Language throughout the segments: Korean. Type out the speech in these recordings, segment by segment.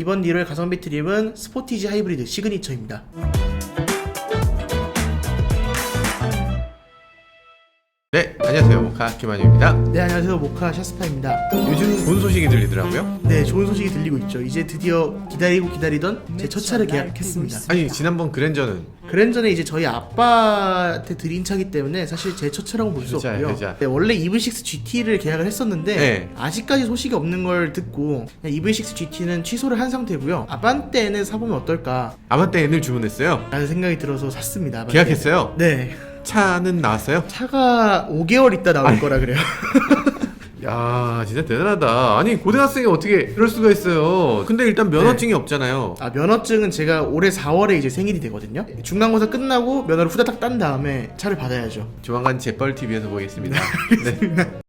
이번 니로의 가성비 트림은 스포티지 하이브리드 시그니처입니다. 네, 안녕하세요. 모카 김한유입니다. 네, 안녕하세요. 모카 샤스파입니다. 요즘 좋은 소식이 들리더라고요. 네, 좋은 소식이 들리고 있죠. 이제 드디어 기다리던 제 첫 차를 계약했습니다. 아니, 지난번 그랜저는 그랜저는 이제 저희 아빠한테 드린 차기 때문에 사실 제 첫 차라고 볼 수 없고요. 그자. 네, 원래 EV6 GT를 계약을 했었는데 네. 아직까지 소식이 없는 걸 듣고 그냥 EV6 GT는 취소를 한 상태고요. 아반떼는 사보면 어떨까 아반떼 N을 주문했어요. 라는 생각이 들어서 샀습니다. 아반떼. 계약했어요. 네. 차는 나왔어요? 차가 5개월 있다 나올 거라 그래요. 야, 진짜 대단하다. 아니, 고등학생이 어떻게 그럴 수가 있어요. 근데 일단 면허증이 없잖아요. 아, 면허증은 제가 올해 4월에 이제 생일이 되거든요. 중간고사 끝나고 면허를 후다닥 딴 다음에 차를 받아야죠. 조만간 재벌TV에서 보겠습니다. 네.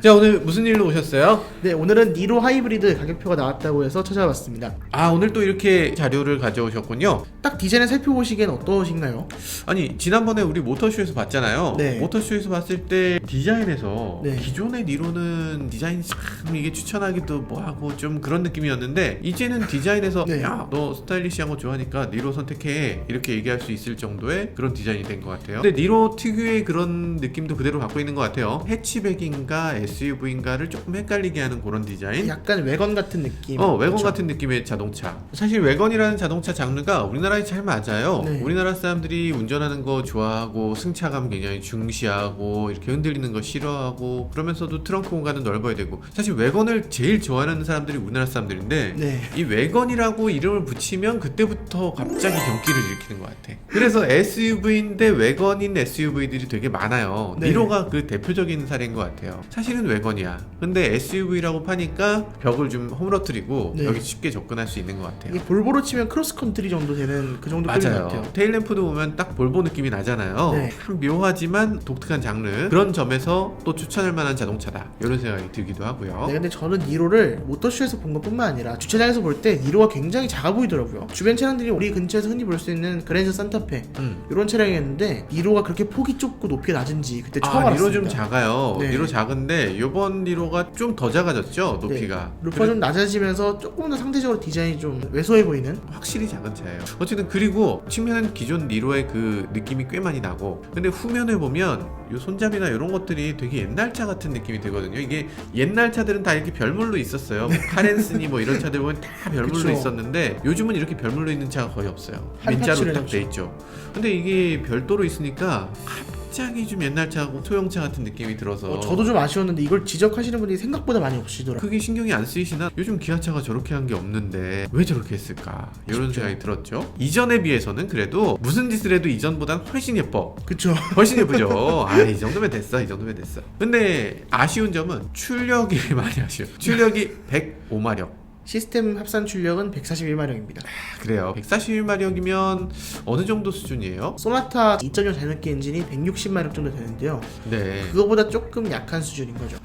자, 오늘 무슨 일로 오셨어요? 네, 오늘은 니로 하이브리드 가격표가 나왔다고 해서 찾아왔습니다. 아, 오늘 또 이렇게 자료를 가져오셨군요. 딱 디자인을 살펴보시기엔 어떠신가요? 아니, 지난번에 우리 모터쇼에서 봤잖아요. 네. 모터쇼에서 봤을 때 디자인에서 네. 기존의 니로는 디자인 참 이게 추천하기도 뭐하고 좀 그런 느낌이었는데 이제는 디자인에서 네. 야, 너 스타일리시한 거 좋아하니까 니로 선택해 이렇게 얘기할 수 있을 정도의 그런 디자인이 된 것 같아요. 근데 니로 특유의 그런 느낌도 그대로 갖고 있는 것 같아요. 해치백인가 SUV인가를 조금 헷갈리게 하는 그런 디자인. 약간 외건 같은 느낌. 외건 그렇죠? 같은 느낌의 자동차. 사실 외건이라는 자동차 장르가 우리나라에 잘 맞아요. 네. 우리나라 사람들이 운전하는 거 좋아하고 승차감 굉장히 중시하고 이렇게 흔들리는 거 싫어하고 그러면서도 트렁크 공간은 넓어야 되고 사실 외건을 제일 좋아하는 사람들이 우리나라 사람들인데 네. 이 외건이라고 이름을 붙이면 그때부터 갑자기 경기를 일으키는 것 같아. 그래서 SUV인데 외건인 SUV들이 되게 많아요. 네. 니로가 그 대표적인 사례인 것 같아요. 사실은 외건이야. 근데 SUV라고 파니까 벽을 좀 허물어뜨리고 네. 여기 쉽게 접근할 수 있는 것 같아요. 이게 볼보로 치면 크로스컨트리 정도 되는 그 정도 급인 것 맞아요. 같아요. 테일램프도 보면 딱 볼보 느낌이 나잖아요. 네. 참 묘하지만 독특한 장르. 그런 점에서 또 추천할 만한 자동차다. 이런 생각이 들기도 하고요. 네, 근데 저는 니로를 모터쇼에서 본 것뿐만 아니라 주차장에서 볼 때 니로가 굉장히 작아 보이더라고요. 주변 차량들이 우리 근처에서 흔히 볼 수 있는 그랜저 산타페 이런 차량이었는데 니로가 그렇게 폭이 좁고 높이가 낮은지 그때 처음 알았습니다. 니로 좀 작아요. 네. 니로 작은데 요번 니로가 좀 더 작아졌죠. 높이가. 네. 루프가 좀 낮아지면서 조금 더 상대적으로 디자인이 좀 왜소해 보이는. 확실히 작은 차예요. 어쨌든 그리고 측면은 기존 니로의 그 느낌이 꽤 많이 나고 근데 후면을 보면 요 손잡이나 이런 것들이 되게 옛날 차 같은 느낌이 들거든요. 이게 옛날 차들은 다 이렇게 별물로 있었어요. 뭐 카렌스니 뭐 이런 차들 보면 다 별물로 그쵸. 있었는데 요즘은 이렇게 별물로 있는 차가 거의 없어요. 한 민자로 탑실을 딱 돼 있죠. 근데 이게 별도로 있으니까 갑자기 좀 옛날 차고 소형차 같은 느낌이 들어서 저도 좀 아쉬웠는데 이걸 지적하시는 분들이 생각보다 많이 없으시더라고요. 크게 신경이 안 쓰이시나? 요즘 기아차가 저렇게 한 게 없는데 왜 저렇게 했을까? 이런 생각이 들었죠. 이전에 비해서는 그래도 무슨 짓을 해도 이전보단 훨씬 예뻐. 그쵸. 훨씬 예쁘죠. 이 정도면 됐어. 이 정도면 됐어. 근데 아쉬운 점은 출력이 많이 아쉬워. 출력이 105마력. 시스템 합산 출력은 141마력입니다. 그래요. 141마력이면 어느 정도 수준이에요? 소나타 2.0 자연흡기 엔진이 160마력 정도 되는데요. 네. 그거보다 조금 약한 수준인 거죠.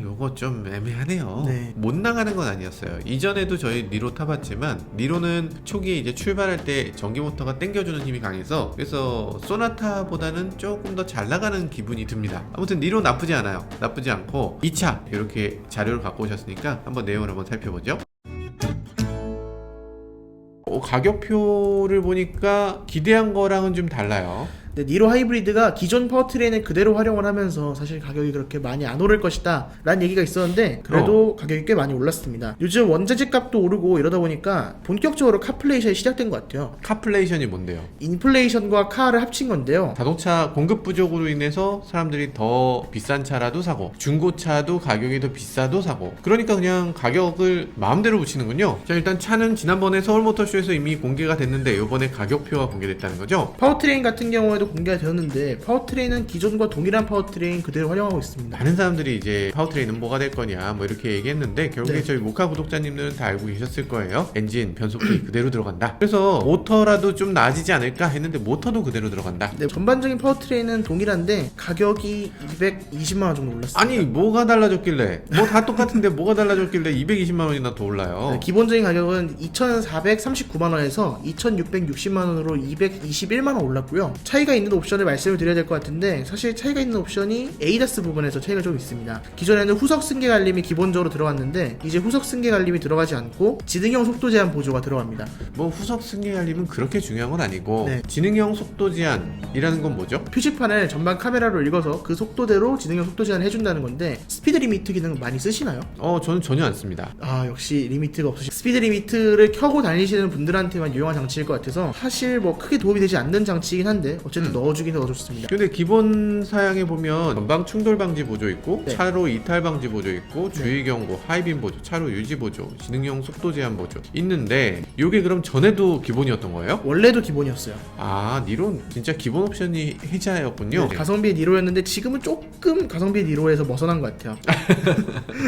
요거 좀 애매하네요. 네. 못 나가는 건 아니었어요. 이전에도 저희 니로 타봤지만 니로는 초기에 이제 출발할 때 전기 모터가 당겨주는 힘이 강해서 그래서 소나타보다는 조금 더 잘 나가는 기분이 듭니다. 아무튼 니로 나쁘지 않아요. 나쁘지 않고 2차 이렇게 자료를 갖고 오셨으니까 한번 내용을 한번 살펴보죠. 가격표를 보니까 기대한 거랑은 좀 달라요. 근데 니로 하이브리드가 기존 파워트레인을 그대로 활용을 하면서 사실 가격이 그렇게 많이 안 오를 것이다 라는 얘기가 있었는데 그래도 가격이 꽤 많이 올랐습니다. 요즘 원자재 값도 오르고 이러다 보니까 본격적으로 카플레이션이 시작된 것 같아요. 카플레이션이 뭔데요? 인플레이션과 카를 합친 건데요. 자동차 공급 부족으로 인해서 사람들이 더 비싼 차라도 사고 중고차도 가격이 더 비싸도 사고 그러니까 그냥 가격을 마음대로 붙이는군요. 자, 일단 차는 지난번에 서울모터쇼에서 이미 공개가 됐는데 이번에 가격표가 공개됐다는 거죠. 파워트레인 같은 경우에도 공개가 되었는데 파워트레인은 기존과 동일한 파워트레인 그대로 활용하고 있습니다. 많은 사람들이 이제 파워트레인은 뭐가 될 거냐 뭐 이렇게 얘기했는데 결국에 네. 저희 모카 구독자님들은 다 알고 계셨을 거예요. 엔진, 변속기 그대로 들어간다. 그래서 모터라도 좀 나아지지 않을까 했는데 모터도 그대로 들어간다. 네, 전반적인 파워트레인은 동일한데 가격이 220만원 정도 올랐습니다. 아니 뭐가 달라졌길래 뭐 다 똑같은데 뭐가 달라졌길래 220만원이나 더 올라요. 네, 기본적인 가격은 2,439만원에서 2,660만원으로 221만원 올랐고요. 차이가 차이가 있는 옵션을 말씀을 드려야 될 것 같은데, 사실 차이가 있는 옵션이 ADAS 부분에서 차이가 좀 있습니다. 기존에는 후석 승계 갈림이 기본적으로 들어갔는데 이제 후석 승계 갈림이 들어가지 않고 지능형 속도 제한 보조가 들어갑니다. 뭐 후석 승계 갈림은 그렇게 중요한 건 아니고 네. 지능형 속도 제한이라는 건 뭐죠? 표지판을 전방 카메라로 읽어서 그 속도대로 지능형 속도 제한을 해준다는 건데, 스피드 리미트 기능 많이 쓰시나요? 저는 전혀 안 씁니다. 아, 역시 리미트가 없으시. 스피드 리미트를 켜고 다니시는 분들한테만 유용한 장치일 것 같아서 사실 뭐 크게 도움이 되지 않는 장치이긴 한데 어쨌든 넣어주긴 넣어줬습니다. 근데 기본 사양에 보면 전방 충돌 방지 보조 있고, 네. 차로 이탈 방지 보조 있고, 주의 경고, 하이빔 보조, 차로 유지 보조, 지능형 속도 제한 보조 있는데, 요게 그럼 전에도 기본이었던 거예요? 원래도 기본이었어요. 아, 니론 진짜 기본 옵션이 해자였군요. 네, 가성비의 니로였는데 지금은 조금 가성비의 니로에서 벗어난 것 같아요.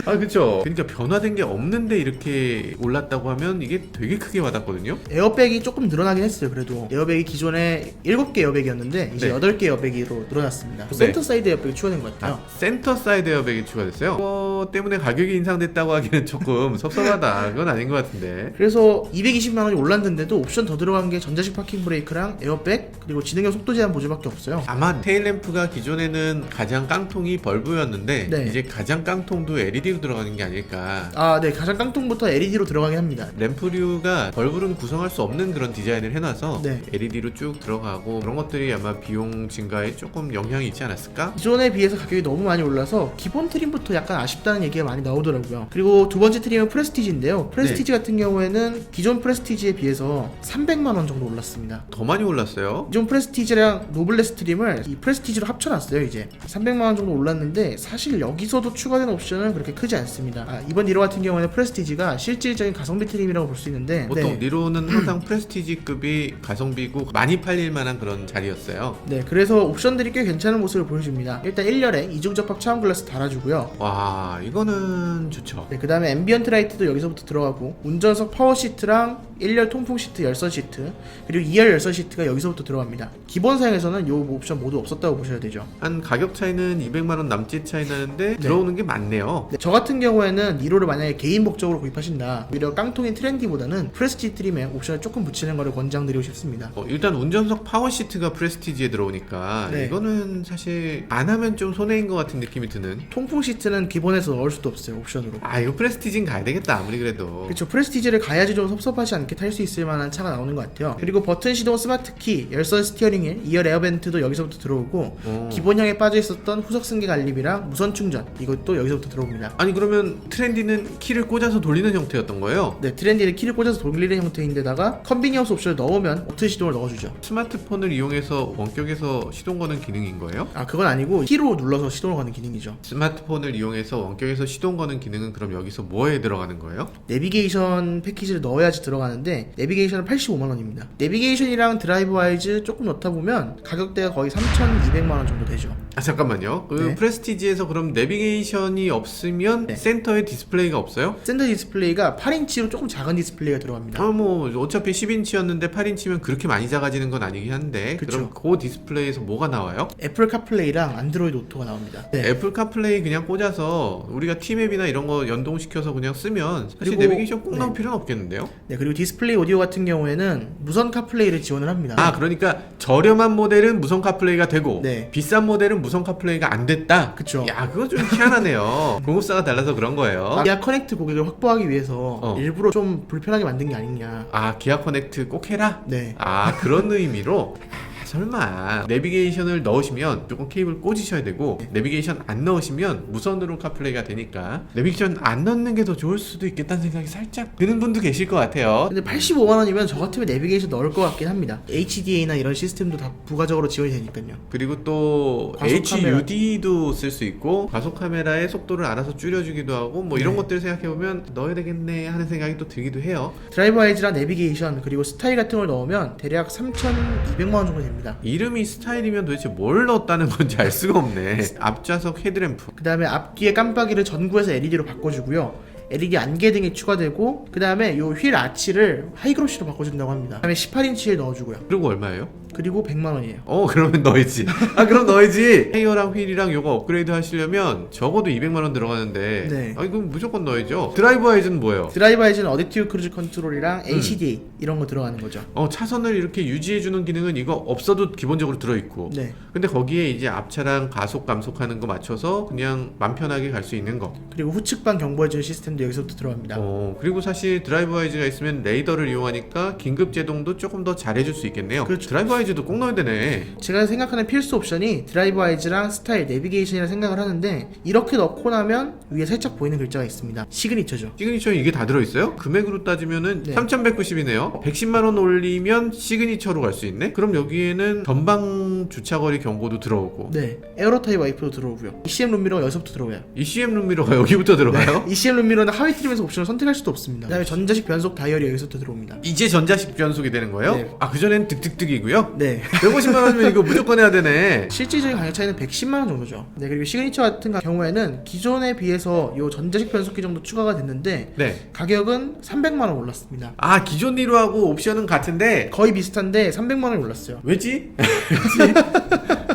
아, 그쵸. 그러니까 변화된 게 없는데 이렇게 올랐다고 하면 이게 되게 크게 와닿거든요. 에어백이 조금 늘어나긴 했어요. 그래도 에어백이 기존에 7개 에어백이었는데 이제 네. 8개 에어백으로 늘어났습니다. 네. 센터 사이드 에어백이 추가된 것 같아요. 센터 사이드 에어백이 추가됐어요. 그거 때문에 가격이 인상됐다고 하기는 조금 섭섭하다. 그건 아닌 것 같은데. 그래서 220만 원이 올랐는데도 옵션 더 들어간 게 전자식 파킹 브레이크랑 에어백, 그리고 지능형 속도 제한 보조밖에 없어요. 아마 테일램프가 기존에는 가장 깡통이 벌브였는데 네. 이제 가장 깡통도 LED로 들어가는 게 아닐까. 아, 네, 가장 깡통부터 LED로 들어가긴 합니다. 램프류가 벌브로는 구성할 수 없는 그런 디자인을 해놔서 네. LED로 쭉 들어가고, 그런 것들이 아마 비용 증가에 조금 영향이 있지 않았을까? 기존에 비해서 가격이 너무 많이 올라서 기본 트림부터 약간 아쉽다는 얘기가 많이 나오더라고요. 그리고 두 번째 트림은 프레스티지인데요. 프레스티지 같은 경우에는 기존 프레스티지에 비해서 300만 원 정도 올랐습니다. 더 많이 올랐어요. 기존 프레스티지랑 노블레스 트림을 이 프레스티지로 합쳐놨어요. 이제 300만 원 정도 올랐는데 사실 여기서도 추가된 옵션은 그렇게 크지 않습니다. 이번 니로 같은 경우에는 프레스티지가 실질적인 가성비 트림이라고 볼 수 있는데, 보통 네. 니로는 항상 프레스티지급이 가성비고 많이 팔릴 만한 그런 자리였어요. 네, 그래서 옵션들이 꽤 괜찮은 모습을 보여줍니다. 일단 1열에 이중 접합 차원 글라스 달아주고요. 와, 이거는 좋죠. 네, 그 다음에 앰비언트 라이트도 여기서부터 들어가고, 운전석 파워 시트랑 1열 통풍 시트 열선 시트, 그리고 2열 열선 시트가 여기서부터 들어갑니다. 기본 사양에서는 이 옵션 모두 없었다고 보셔야 되죠. 한 가격 차이는 200만 원 남짓 차이 나는데 들어오는 게 많네요. 네, 저 같은 경우에는 니로를 만약에 개인 목적으로 구입하신다, 오히려 깡통인 트렌디보다는 프레스티지 트림에 옵션을 조금 붙이는 거를 권장드리고 싶습니다. 일단 운전석 파워 시트가 프레스티지에 들어오니까 네. 이거는 사실 안 하면 좀 손해인 것 같은 느낌이 드는. 통풍 시트는 기본에서 넣을 수도 없어요, 옵션으로. 아, 이거 프레스티지는 가야 되겠다, 아무리 그래도. 그렇죠. 프레스티지를 가야지 좀 섭섭하지 않게 탈 수 있을 만한 차가 나오는 것 같아요. 그리고 버튼 시동 스마트 키, 열선 스티어링 휠, 2열 에어벤트도 여기서부터 들어오고, 기본형에 빠져 있었던 후석 승계 갈림이랑 무선 충전, 이것도 여기서부터 들어옵니다. 아니, 그러면 트렌디는 키를 꽂아서 돌리는 형태였던 거예요? 네, 트렌디는 키를 꽂아서 돌리는 형태인데다가 컨비니언스 옵션을 넣으면 버튼 시동을 넣어주죠. 스마트폰을 이용해서 원격에서 시동 거는 기능인 거예요? 그건 아니고 키로 눌러서 시동을 거는 기능이죠. 스마트폰을 이용해서 원격에서 시동 거는 기능은 그럼 여기서 뭐에 들어가는 거예요? 내비게이션 패키지를 넣어야지 들어가는데 내비게이션은 85만원입니다. 내비게이션이랑 드라이브 와이즈 조금 넣다 보면 가격대가 거의 3,200만원 정도 되죠. 잠깐만요. 그 네. 프레스티지에서 그럼 내비게이션이 없으면 네. 센터에 디스플레이가 없어요? 센터 디스플레이가 8인치로 조금 작은 디스플레이가 들어갑니다. 뭐 어차피 10인치였는데 8인치면 그렇게 많이 작아지는 건 아니긴 한데, 그쵸. 그럼 그 디스플레이에서 뭐가 나와요? 애플 카플레이랑 안드로이드 오토가 나옵니다. 네. 애플 카플레이 그냥 꽂아서 우리가 티맵이나 이런 거 연동시켜서 그냥 쓰면 사실 그리고- 내비게이션 꼭 나올 네. 필요는 없겠는데요? 네, 그리고 디스플레이 오디오 같은 경우에는 무선 카플레이를 지원을 합니다. 그러니까 저렴한 모델은 무선 카플레이가 되고 네. 비싼 모델은 무선 카플레이가 안 됐다? 그쵸. 야, 그거 좀 희한하네요. 공급사가 달라서 그런 거예요. 기아 커넥트 고객을 확보하기 위해서 어. 일부러 좀 불편하게 만든 게 아니냐. 기아 커넥트 꼭 해라? 네. 그런 의미로? 설마 내비게이션을 넣으시면 조금 케이블 꽂으셔야 되고, 내비게이션 안 넣으시면 무선으로 카플레이가 되니까 내비게이션 안 넣는 게 더 좋을 수도 있겠다는 생각이 살짝 드는 분도 계실 것 같아요. 근데 85만원이면 저 같으면 내비게이션 넣을 것 같긴 합니다. HDA나 이런 시스템도 다 부가적으로 지원이 되니까요. 그리고 또 과속 카메라. HUD도 쓸 수 있고, 과속 카메라의 속도를 알아서 줄여주기도 하고, 뭐 이런 네. 것들 생각해보면 넣어야 되겠네 하는 생각이 또 들기도 해요. 드라이브 와이즈랑 내비게이션 그리고 스타일 같은 걸 넣으면 대략 3,200만원 정도 됩니다. 이름이 스타일이면 도대체 뭘 넣었다는 건지 알 수가 없네. 앞좌석 헤드램프. 그 다음에 앞뒤에 깜빡이를 전구에서 LED로 바꿔주고요. LED 안개 등이 추가되고 그 다음에 요 휠 아치를 하이그로시로 바꿔준다고 합니다. 그 다음에 18인치에 넣어주고요. 그리고 얼마예요? 그리고 100만원이에요. 그러면 너희지. 그럼 너희지. 타이어랑 휠이랑 요거 업그레이드 하시려면 적어도 200만원 들어가는데 네. 이건 무조건 너희죠. 드라이브 아이즈는 뭐예요? 드라이브 아이즈는 어댑티브 크루즈 컨트롤이랑 ACDA 이런 거 들어가는 거죠. 차선을 이렇게 유지해주는 기능은 이거 없어도 기본적으로 들어있고 네. 근데 거기에 이제 앞차랑 가속 감속하는 거 맞춰서 그냥 맘 편하게 갈 수 있는 거. 그리고 후측방 경보해주는 시스템도 여기서부터 들어갑니다. 그리고 사실 드라이브 아이즈가 있으면 레이더를 이용하니까 긴급 제동도 조금 더 잘해줄 수 있겠네요. 그렇죠. 드라이브 아이즈도 꼭 넣어야 되네. 제가 생각하는 필수 옵션이 드라이브 아이즈랑 스타일, 내비게이션이라 생각을 하는데 이렇게 넣고 나면 위에 살짝 보이는 글자가 있습니다. 시그니처죠. 시그니처에 이게 다 들어있어요? 금액으로 따지면은 네. 3190이네요 110만원 올리면 시그니처로 갈 수 있네? 그럼 여기에는 전방 주차거리 경고도 들어오고 네. 에어로타입 와이프도 들어오고요. ECM 룸미러가 여기서부터 들어오고요. ECM 룸미러가 여기부터 들어가요? ECM 룸미러는 하위 트림에서 옵션을 선택할 수도 없습니다. 그 다음에 전자식 변속 다이얼이 여기서부터 들어옵니다. 이제 전자식 변속이 되는 거예요? 네. 그전엔 득득득이고요? 네. 150만원이면 이거 무조건 해야 되네. 실질적인 가격 차이는 110만원 정도죠. 네. 그리고 시그니처 같은 경우에는 기존에 비해서 요 전자식 변속기 정도 추가가 됐는데 네. 가격은 300만원 올랐습니다. 기존 니로하고 옵션은 같은데 거의 비슷한데 300만원 올랐어요. 왜지?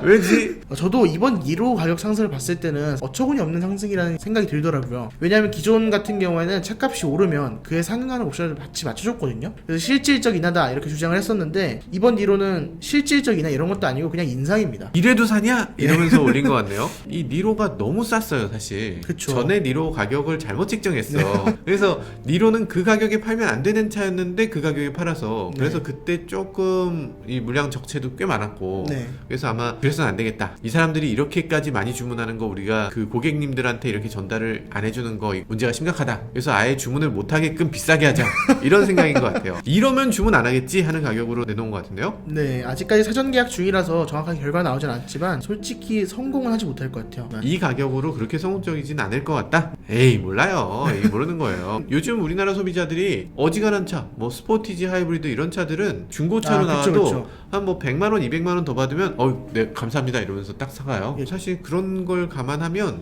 왜지? 저도 이번 2로 가격 상승을 봤을 때는 어처구니 없는 상승이라는 생각이 들더라고요. 왜냐하면 기존 같은 경우에는 차값이 오르면 그에 상응하는 옵션을 같이 맞춰줬거든요. 그래서 실질적 인하다 이렇게 주장을 했었는데 이번 2로는 실질적 인하 이런 것도 아니고 그냥 인상입니다. 이래도 사냐? 이러면서 올린 것 같네요. 이 니로가 너무 쌌어요 사실. 그쵸. 전에 니로 가격을 잘못 책정했어. 그래서 니로는 그 가격에 팔면 안 되는 차였는데 그 가격에 팔아서 그래서 그때 조금 이 물량 적체도 꽤 많았고 네. 그래서 아마 그래서는 안 되겠다. 이 사람들이 이렇게까지 많이 주문하는 거 우리가 그 고객님들한테 이렇게 전달을 안 해주는 거 문제가 심각하다. 그래서 아예 주문을 못 하게끔 비싸게 하자. 이런 생각인 것 같아요. 이러면 주문 안 하겠지 하는 가격으로 내놓은 것 같은데요. 네, 아직까지 사전 계약 중이라서 정확하게 결과가 나오진 않지만 솔직히 성공은 하지 못할 것 같아요. 이 가격으로 그렇게 성공적이진 않을 것 같다? 에이 몰라요. 에이 모르는 거예요. 요즘 우리나라 소비자들이 어지간한 차, 뭐 스포티지 하이브리드 이런 차들은 중고차로 그쵸, 나와도 그쵸. 한 뭐 100만원, 200만원 더 받으면 네 감사합니다 이러면서 딱 사가요. 예. 사실 그런 걸 감안하면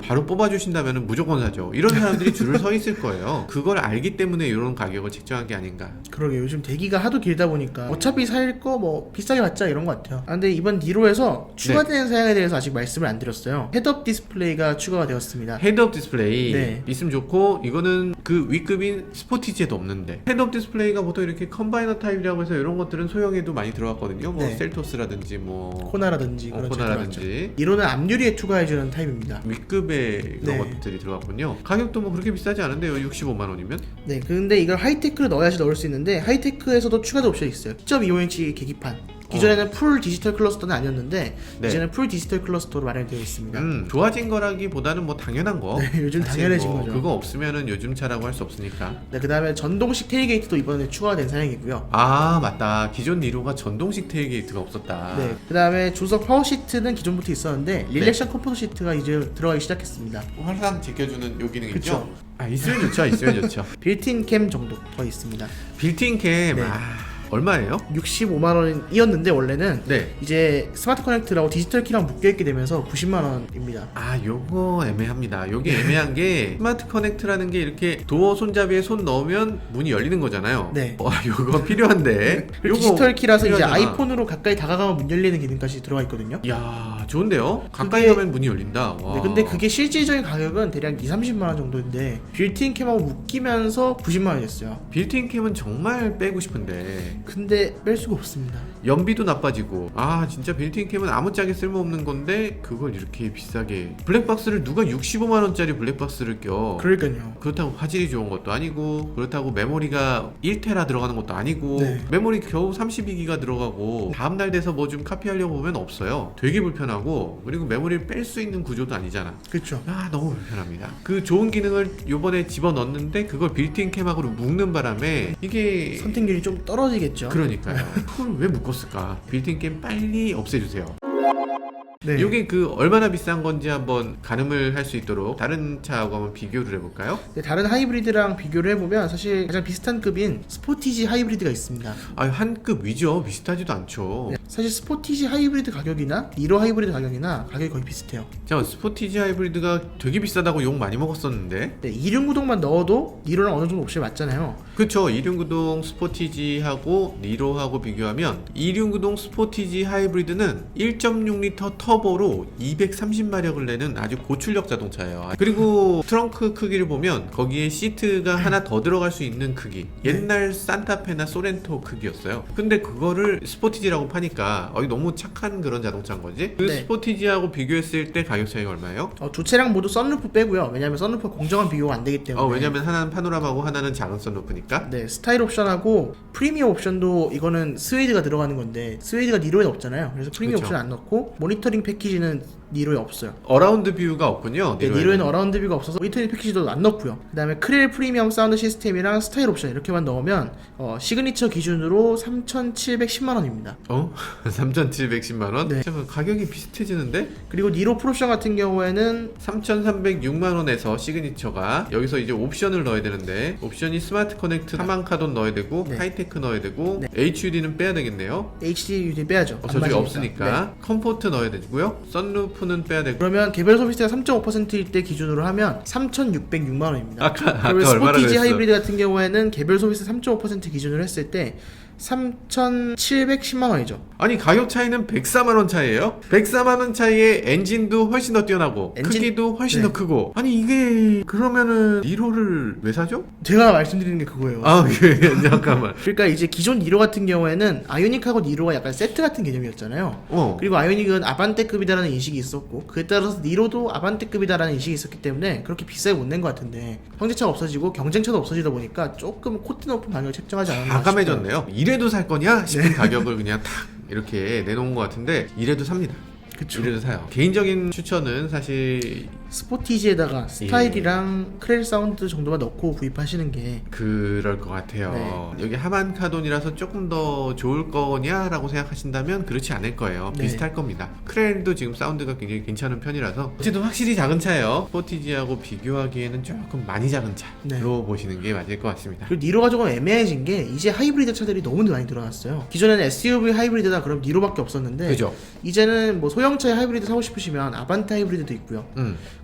바로 뽑아주신다면 무조건 사죠. 이런 사람들이 줄을 서 있을 거예요. 그걸 알기 때문에 이런 가격을 책정한 게 아닌가. 그러게 요즘 대기가 하도 길다 보니까 어차피 살 거 뭐 비싸게 받자 이런 것 같아요. 근데 이번 니로에서 추가되는 사양에 대해서 아직 말씀을 안 드렸어요. 헤드업 디스플레이가 추가가 되었습니다. 헤드업 디스플레이 네. 있으면 좋고 이거는 그 위급인 스포티지에도 없는데 헤드업 디스플레이가 보통 이렇게 컴바이너 타입이라고 해서 이런 것들은 소형에도 많이 들어갔거든요. 뭐 네. 셀토스라든지 뭐 코나라든지 그런 코나라든지 니로는 앞유리에 추가해주는 타입입니다. 위급의 그런 네. 것들이 들어갔군요. 가격도 뭐 그렇게 비싸지 않은데요. 65만 원이면. 네, 근데 이걸 하이테크를 넣어야지 넣을 수 있는데 하이테크에서도 추가된 옵션이 있어요. 1.25인치 계기판. 기존에는 풀 디지털 클러스터는 아니었는데 네. 이제는 풀 디지털 클러스터로 마련되어 있습니다. 좋아진 거라기보다는 뭐 당연한 거. 네, 요즘 사실 당연해진 뭐 거죠. 그거 없으면은 요즘 차라고 할 수 없으니까. 네, 그다음에 전동식 테일게이트도 이번에 추가가 된 사양이고요. 맞다. 기존 니로가 전동식 테일게이트가 없었다. 네, 그다음에 조석 파워 시트는 기존부터 있었는데 릴렉션 컴포트 시트가 이제 들어가기 시작했습니다. 화상 제껴주는 요 기능 그쵸. 있죠? 있으면 좋죠. 있으면 좋죠. 빌트인 캠 정도 더 있습니다. 빌트인 캠 네. 얼마예요? 65만 원이었는데 원래는 네. 이제 스마트 커넥트라고 디지털 키랑 묶여있게 되면서 90만 원입니다. 요거 애매합니다. 요게 애매한 게 스마트 커넥트라는 게 이렇게 도어 손잡이에 손 넣으면 문이 열리는 거잖아요. 네. 요거 필요한데. 그리고 디지털 키라서 이제 필요하잖아. 아이폰으로 가까이 다가가면 문 열리는 기능까지 들어가 있거든요. 야, 좋은데요? 가까이 그게- 가면 문이 열린다. 와. 네, 근데 그게 실질적인 가격은 대략 2-30만 원 정도인데 빌트인 캠하고 묶이면서 90만 원이 됐어요. 빌트인 캠은 정말 빼고 싶은데 근데 뺄 수가 없습니다. 연비도 나빠지고 진짜 빌트인 캠은 아무짝에 쓸모없는 건데 그걸 이렇게 비싸게 블랙박스를 누가 65만 원짜리 블랙박스를 껴. 그러니까요. 그렇다고 화질이 좋은 것도 아니고 그렇다고 메모리가 1테라 들어가는 것도 아니고 네. 메모리 겨우 32기가 들어가고 다음날 돼서 뭐 좀 카피하려고 보면 없어요. 되게 불편하고 그리고 메모리를 뺄 수 있는 구조도 아니잖아. 그렇죠. 너무 불편합니다. 그 좋은 기능을 요번에 집어넣었는데 그걸 빌트인 캠하고 묶는 바람에 이게 선택률이 좀 떨어지겠죠. 그러니까요. 그걸 왜 묶었을까? 빌트인 캠 빨리 없애주세요. 네. 이게 그 얼마나 비싼 건지 한번 가늠을 할 수 있도록 다른 차하고 한번 비교를 해볼까요? 네, 다른 하이브리드랑 비교를 해보면 사실 가장 비슷한 급인 스포티지 하이브리드가 있습니다. 한 급 위죠. 비슷하지도 않죠. 네, 사실 스포티지 하이브리드 가격이나 니로 하이브리드 가격이나 가격이 거의 비슷해요. 자, 스포티지 하이브리드가 되게 비싸다고 욕 많이 먹었었는데. 네, 이륜구동만 넣어도 니로랑 어느 정도 옵션이 맞잖아요. 그쵸. 이륜구동 스포티지하고 니로하고 비교하면 이륜구동 스포티지 하이브리드는 1.6L 터보로 230마력을 내는 아주 고출력 자동차예요. 그리고 트렁크 크기를 보면 거기에 시트가 하나 더 들어갈 수 있는 크기, 옛날 산타페나 소렌토 크기였어요. 근데 그거를 스포티지라고 파니까 이거 너무 착한 그런 자동차인 거지. 그 네. 스포티지하고 비교했을 때 가격 차이가 얼마예요? 두 차량 모두 썬루프 빼고요. 왜냐하면 썬루프가 공정한 비교가 안 되기 때문에. 왜냐면 하나는 파노라마고 하나는 작은 썬루프니까. 네, 스타일 옵션하고 프리미엄 옵션도 이거는 스웨이드가 들어가는 건데 스웨이드가 니로에 없잖아요. 그래서 프리미엄 그쵸. 옵션 안 넣고 모니터링 패키지는 니로에 없어요. 어라운드 뷰가 없군요. 네, 니로에는 어라운드 뷰가 없어서 모니터링 패키지도 안 넣고요. 그 다음에 크렐 프리미엄 사운드 시스템이랑 스타일 옵션 이렇게만 넣으면 시그니처 기준으로 3,710만원입니다. 3,710만원? 네. 잠깐 가격이 비슷해지는데? 그리고 니로 풀옵션 같은 경우에는 3,306만원에서 시그니처가 여기서 이제 옵션을 넣어야 되는데 옵션이 스마트 커넥트 사망카돈 넣어야 되고 네. 하이테크 넣어야 되고 네. HUD는 빼야 되겠네요. HDUD 빼야죠. 안 저쪽에 맞으니까. 없으니까 네. 컴포트 넣어야 되고요. 썬루프는 빼야 되고. 그러면 개별 소비세가 3.5%일 때 기준으로 하면 3,606만원입니다. 아까 그리고 얼마나 스포티지 그랬어? 하이브리드 같은 경우에는 개별 소비세 3.5% 기준으로 했을 때 3,710만원이죠. 아니 가격 차이는 104만원 차이에요? 104만원 차이에 엔진도 훨씬 더 뛰어나고 크기도 훨씬 네. 더 크고. 아니 이게 그러면은 니로를 왜 사죠? 제가 말씀드리는 게 그거예요. 잠깐만. 그러니까 이제 기존 니로 같은 경우에는 아이오닉하고 니로가 약간 세트 같은 개념이었잖아요. 그리고 아이오닉은 아반떼급이다라는 인식이 있었고 그에 따라서 니로도 아반떼급이다라는 인식이 있었기 때문에 그렇게 비싸게 못 낸 것 같은데 형제차가 없어지고 경쟁차도 없어지다 보니까 조금 코트 높은 가격을 책정하지 않았나 싶어요. 과감해졌네요. 이래도 살 거냐 싶은 가격을 그냥 탁 이렇게 내놓은 것 같은데 이래도 삽니다. 그쵸. 이래도 사요. 개인적인 추천은 사실 스포티지에다가 스타일이랑 크렐 사운드 정도만 넣고 구입하시는 게 그럴 것 같아요. 네. 여기 하반 카돈이라서 조금 더 좋을 거냐라고 생각하신다면 그렇지 않을 거예요. 네. 비슷할 겁니다. 크렐도 지금 사운드가 굉장히 괜찮은 편이라서 어쨌든 확실히 작은 차예요. 스포티지하고 비교하기에는 조금 많이 작은 차로 네. 보시는 게 맞을 것 같습니다. 그리고 니로가 조금 애매해진 게 이제 하이브리드 차들이 너무 많이 늘어났어요. 기존에는 SUV 하이브리드다 그럼 니로밖에 없었는데 그죠? 이제는 뭐 소형차의 하이브리드 사고 싶으시면 아반떼 하이브리드도 있고요.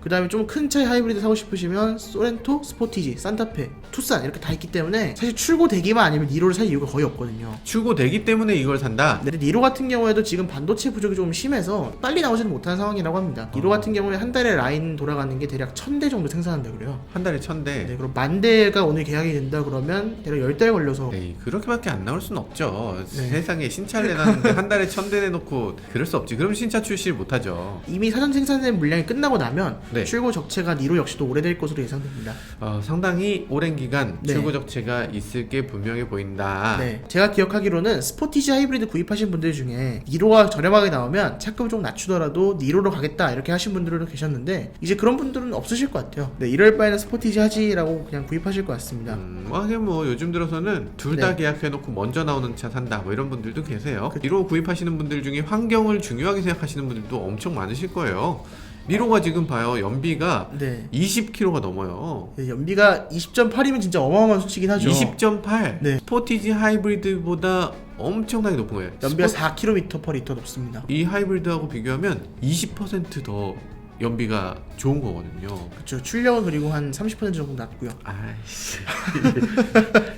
그 다음에 좀 큰 차의 하이브리드 사고 싶으시면 소렌토, 스포티지, 산타페, 투싼 이렇게 다 있기 때문에 사실 출고 대기만 아니면 니로를 살 이유가 거의 없거든요. 출고 되기 때문에 이걸 산다. 근데 니로 같은 경우에도 지금 반도체 부족이 좀 심해서 빨리 나오지는 못하는 상황이라고 합니다. 니로 같은 경우에 한 달에 라인 돌아가는 게 대략 1,000대 정도 생산한다 그래요. 한 달에 1,000대. 네, 그럼 10,000대가 오늘 계약이 된다 그러면 대략 10달 걸려서 에이, 그렇게밖에 안 나올 순 없죠. 네. 세상에 신차를 내놨는데 한 달에 1,000대 내놓고 그럴 수 없지. 그럼 신차 출시를 못하죠. 이미 사전 생산된 물량이 끝나고 나면 네. 출고 적체가 니로 역시도 오래될 것으로 예상됩니다. 상당히 오랜 기간 네. 출고 적체가 있을 게 분명해 보인다. 네, 제가 기억하기로는 스포티지 하이브리드 구입하신 분들 중에 니로가 저렴하게 나오면 차급을 좀 낮추더라도 니로로 가겠다 이렇게 하신 분들도 계셨는데 이제 그런 분들은 없으실 것 같아요. 네, 이럴 바에는 스포티지 하지라고 그냥 구입하실 것 같습니다. 하긴 뭐 요즘 들어서는 둘 다 네. 계약해놓고 먼저 나오는 차 산다 뭐 이런 분들도 계세요. 니로 구입하시는 분들 중에 환경을 중요하게 생각하시는 분들도 엄청 많으실 거예요. 니로가 지금 봐요. 연비가 네. 20km가 넘어요. 네, 연비가 20.8이면 진짜 어마어마한 수치긴 하죠. 20.8. 네. 스포티지 하이브리드보다 엄청나게 높은 거예요. 연비가 4km/L 높습니다. 이 하이브리드하고 비교하면 20%더 연비가 좋은 거거든요. 그렇죠. 출력은 그리고 한 30% 정도 낮고요. 아이씨.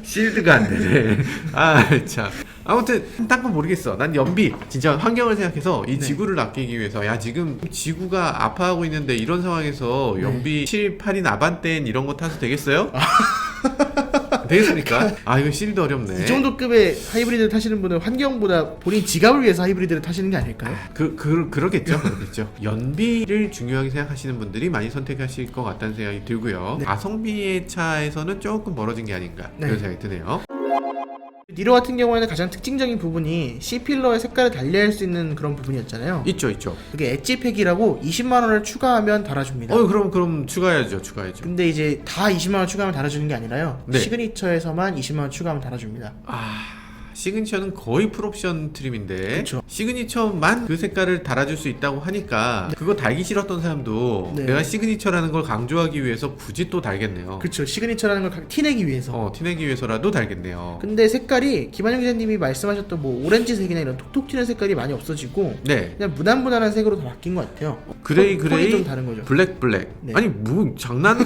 실드가 안 되네. 참. 아무튼 딴 건 모르겠어. 난 연비 진짜 환경을 생각해서 이 네. 지구를 아끼기 위해서 야 지금 지구가 아파하고 있는데 이런 상황에서 네. 연비 7, 8인 아반떼인 이런 거 타서 되겠어요? 되겠습니까? 이거 실드 어렵네. 이 정도 급의 하이브리드를 타시는 분은 환경보다 본인 지갑을 위해서 하이브리드를 타시는 게 아닐까요? 그러겠죠. 연비를 중요하게 생각하시는 분들이 많이 선택하실 것 같다는 생각이 들고요. 네. 가성비의 차에서는 조금 멀어진 게 아닌가 네. 그런 생각이 드네요. 니로 같은 경우에는 가장 특징적인 부분이 C필러의 색깔을 달리할 수 있는 그런 부분이었잖아요. 있죠. 그게 엣지팩이라고 20만원을 추가하면 달아줍니다. 그럼 추가해야죠. 근데 이제 다 20만원 추가하면 달아주는 게 아니라요. 네. 시그니처에서만 20만원 추가하면 달아줍니다. 시그니처는 거의 풀옵션 트림인데 그쵸. 시그니처만 그 색깔을 달아줄 수 있다고 하니까 그거 달기 싫었던 사람도 네. 내가 시그니처라는 걸 강조하기 위해서 굳이 또 달겠네요. 그쵸. 시그니처라는 걸 티내기 위해서. 티내기 위해서라도 달겠네요. 근데 색깔이 김한영 기자님이 말씀하셨던 뭐 오렌지색이나 이런 톡톡 튀는 색깔이 많이 없어지고 네. 그냥 무난무난한 색으로 다 바뀐 것 같아요. 그레이 톤이 그레이 좀 다른 거죠. 블랙 블랙. 네. 아니 뭐 장난?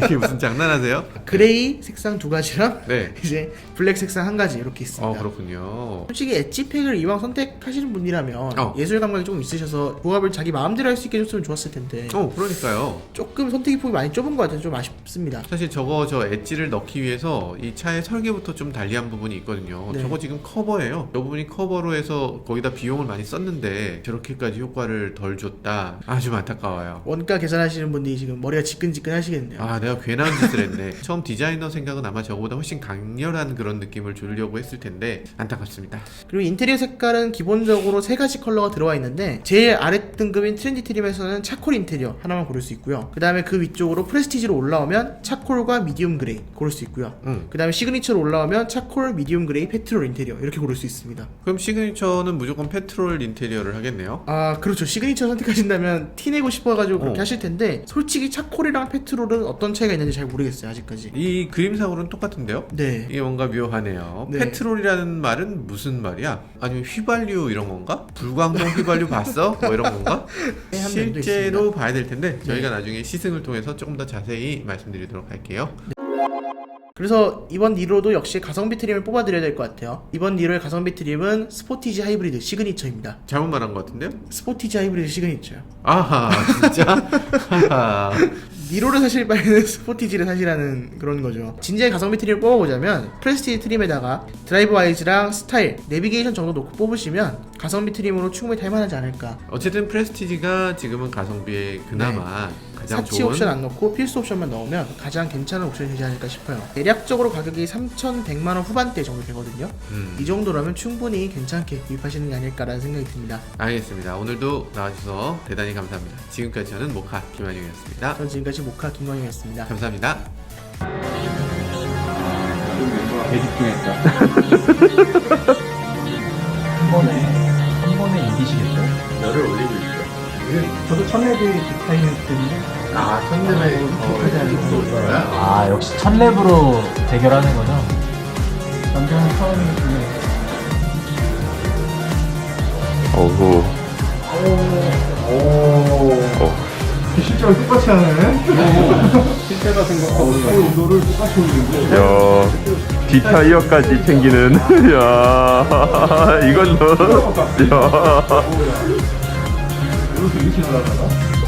이게 무슨 장난하세요? 그레이 색상 두 가지랑 네. 이제 블랙 색상 한 가지 이렇게 있습니다. 그렇군요. 솔직히 엣지팩을 이왕 선택하시는 분이라면 어. 예술 감각이 조금 있으셔서 조합을 자기 마음대로 할 수 있게 해줬으면 좋았을 텐데 그러니까요. 조금 선택의 폭이 많이 좁은 것 같아서 좀 아쉽습니다. 사실 저 엣지를 넣기 위해서 이 차의 설계부터 좀 달리한 부분이 있거든요. 네. 저거 지금 커버예요. 이 부분이 커버로 해서 거기다 비용을 많이 썼는데 저렇게까지 효과를 덜 줬다. 좀 안타까워요. 원가 계산하시는 분들이 지금 머리가 지끈지끈 하시겠네요. 내가 괜한 짓을 했네. 처음 디자이너 생각은 아마 저거보다 훨씬 강렬한 그런 느낌을 주려고 했을 텐데 안타깝습니다. 그리고 인테리어 색깔은 기본적으로 세 가지 컬러가 들어와 있는데 제일 아래 등급인 트렌디 트림에서는 차콜 인테리어 하나만 고를 수 있고요. 그 다음에 그 위쪽으로 프레스티지로 올라오면 차콜과 미디움 그레이 고를 수 있고요. 그 다음에 시그니처로 올라오면 차콜, 미디움 그레이, 페트롤 인테리어 이렇게 고를 수 있습니다. 그럼 시그니처는 무조건 페트롤 인테리어를 하겠네요. 그렇죠. 시그니처 선택하신다면 티내고 싶어가지고 그렇게 어. 하실 텐데 솔직히 차콜이랑 페트롤은 어떤 차이가 있는지 잘 모르겠어요. 아직까지. 이 그림상으로는 똑같은데요? 네. 이게 뭔가 묘하네요. 네. 페트롤이라는 말은 무슨 말이야? 아니면 휘발유 이런 건가? 불광동 휘발유 봤어? 뭐 이런 건가? 네, 한 면도 실제로 있습니다. 봐야 될 텐데 저희가 네. 나중에 시승을 통해서 조금 더 자세히 말씀드리도록 할게요. 그래서 이번 니로도 역시 가성비 트림을 뽑아드려야 될 것 같아요. 이번 니로의 가성비 트림은 스포티지 하이브리드 시그니처입니다. 잘못 말한 것 같은데요? 스포티지 하이브리드 시그니처요. 아하 진짜? 하하. 니로를 사실 바에는 스포티지를 사시라는 그런 거죠. 진지하게 가성비 트림을 뽑아보자면 프레스티지 트림에다가 드라이브 와이즈랑 스타일, 내비게이션 정도 놓고 뽑으시면 가성비 트림으로 충분히 탈만하지 않을까. 어쨌든 프레스티지가 지금은 가성비에 그나마 가장 사치 좋은 옵션 안 넣고 필수 옵션만 넣으면 가장 괜찮은 옵션이 되지 않을까 싶어요. 대략적으로 가격이 3,100만원 후반대 정도 되거든요. 이 정도라면 충분히 괜찮게 구입하시는 게 아닐까라는 생각이 듭니다. 알겠습니다. 오늘도 나와주셔서 대단히 감사합니다. 지금까지 저는 모카 김한용이었습니다. 전 지금까지 모카 김광영이었습니다. 감사합니다. 대집중했다. 한 번에 이기시겠죠? 열을 올리고 있죠. 저도 천레드 디타이는 때문에. 첫눈에 하지 않는 거야? 역시 천랩으로 대결하는 거죠? 남자는 처음이었는데. 어후. 실제로 똑같이 하네? 실제가 생각하고 온도를 똑같이 올리는데. 야, 뒷타이어까지 챙기는. 야, 이걸로. 야. 이렇게 날아가나?